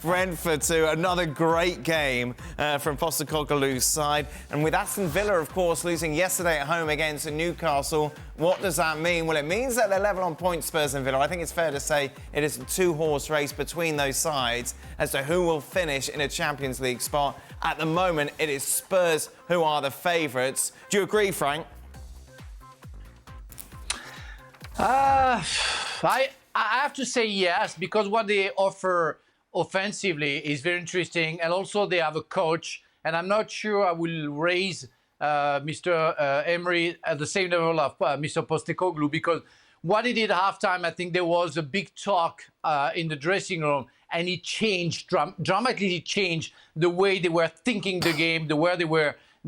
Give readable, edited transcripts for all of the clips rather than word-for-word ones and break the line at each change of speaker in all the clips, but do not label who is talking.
Brentford to another great game from Postecoglou's side. And with Aston Villa, of course, losing yesterday at home against Newcastle, what does that mean? Well, it means that they're level on points, Spurs and Villa. I think it's fair to say it is a two-horse race between those sides as to who will finish in a Champions League spot. At the moment, it is Spurs who are the favourites. Do you agree, Frank?
I have to say yes, because what they offer offensively is very interesting, and also they have a coach, and I'm not sure I will raise Mr. Emery at the same level of Mr. Postecoglou, because what he did at halftime, I think there was a big talk in the dressing room, and it changed dramatically changed the way they were thinking the game, the way they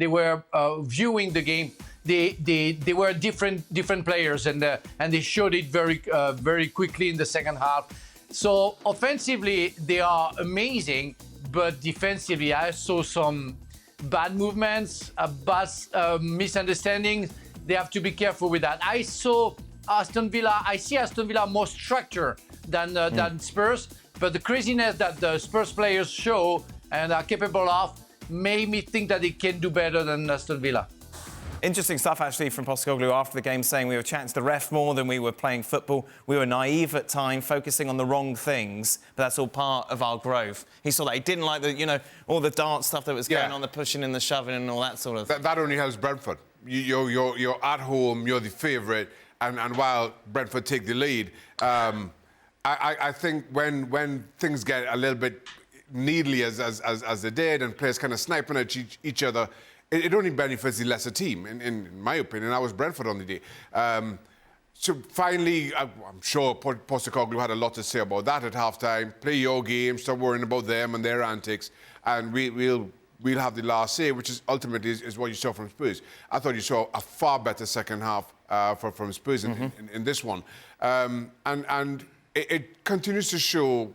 were viewing the game. They were different players, and they showed it very quickly in the second half. So offensively they are amazing, but defensively I saw some bad movements, bad misunderstandings. They have to be careful with that. I see Aston Villa more structured than Spurs, but the craziness that the Spurs players show and are capable of made me think that they can do better than Aston Villa.
Interesting stuff, actually, from Postecoglou after the game, saying we were chatting to the ref more than we were playing football. We were naive at times, focusing on the wrong things, but that's all part of our growth. He saw that. He didn't like all the dance stuff that was going on, the pushing and the shoving and all that sort of thing.
That only helps Brentford. You're at home, you're the favourite, and while Brentford take the lead, I think when things get a little bit needly as they did, and players kind of sniping at each other, it only benefits the lesser team, in my opinion. I was Brentford on the day. So finally, I'm sure Postecoglou had a lot to say about that at half-time. Play your game, stop worrying about them and their antics, and we'll have the last say, which is ultimately is what you saw from Spurs. I thought you saw a far better second half from Spurs in this one. And it continues to show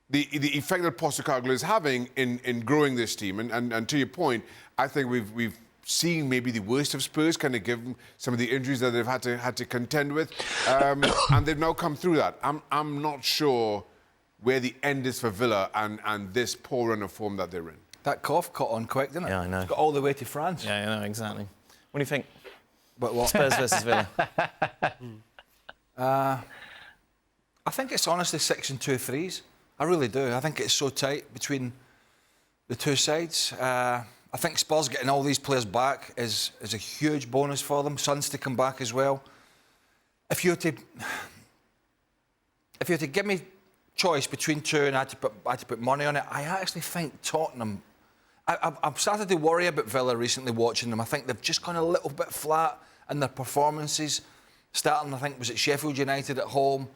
the effect that Postecoglou is having in growing this team. And to your point, I think we've seen maybe the worst of Spurs, kind of given some of the injuries that they've had to contend with, and they've now come through that. I'm not sure where the end is for Villa and this poor run of form that they're in.
That cough caught on quick, didn't it?
Yeah, I know.
It's got all the way to France.
Yeah, I know, exactly. What do you think?
What?
Spurs versus Villa.
I think it's honestly 6 and 2 threes. I really do. I think it's so tight between the two sides. I think Spurs getting all these players back is a huge bonus for them. Sons to come back as well. If you were to give me choice between two and I had to put money on it, I actually think Tottenham. I've started to worry about Villa recently watching them. I think they've just gone a little bit flat in their performances. Starting, I think, was it Sheffield United at home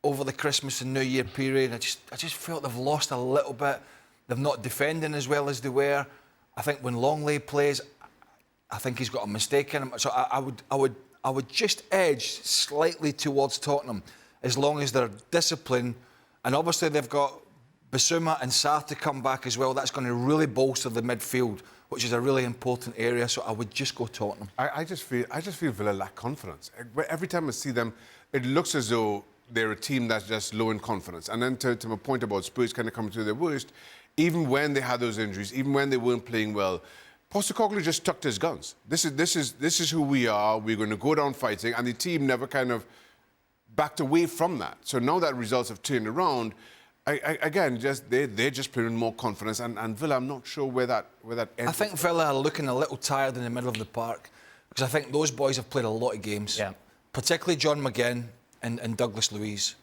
over the Christmas and New Year period. I just felt they've lost a little bit. They're not defending as well as they were. I think when Longley plays, I think he's got a mistake in him. So I would just edge slightly towards Tottenham, as long as they're disciplined. And obviously they've got Bissouma and Sarr to come back as well. That's going to really bolster the midfield, which is a really important area. So I would just go Tottenham.
I just feel Villa lack confidence. Every time I see them, it looks as though they're a team that's just low in confidence. And then to my point about Spurs kind of coming to their worst, even when they had those injuries, even when they weren't playing well, Postecoglou just tucked his guns. This is who we are. We're going to go down fighting, and the team never kind of backed away from that. So now that results have turned around, they're just playing with more confidence. And Villa, I'm not sure where that ends.
I think Villa are looking a little tired in the middle of the park, because I think those boys have played a lot of games.
Yeah.
Particularly John McGinn and Douglas Luiz.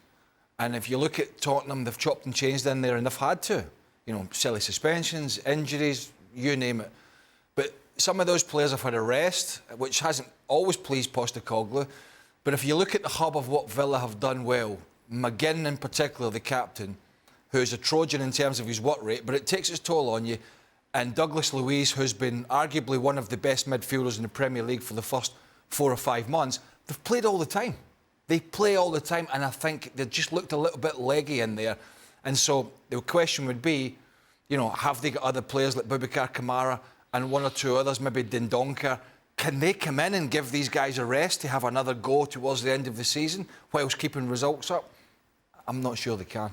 And if you look at Tottenham, they've chopped and changed in there, and they've had to. You know, silly suspensions, injuries, you name it. But some of those players have had a rest, which hasn't always pleased Postecoglou. But if you look at the hub of what Villa have done well, McGinn in particular, the captain, who's a Trojan in terms of his work rate, but it takes its toll on you, and Douglas Luiz, who's been arguably one of the best midfielders in the Premier League for the first 4 or 5 months, they've played all the time. They play all the time, and I think they just looked a little bit leggy in there. And so the question would be, you know, have they got other players like Boubacar Kamara and 1 or 2 others, maybe Dendoncker? Can they come in and give these guys a rest to have another go towards the end of the season whilst keeping results up? I'm not sure they can.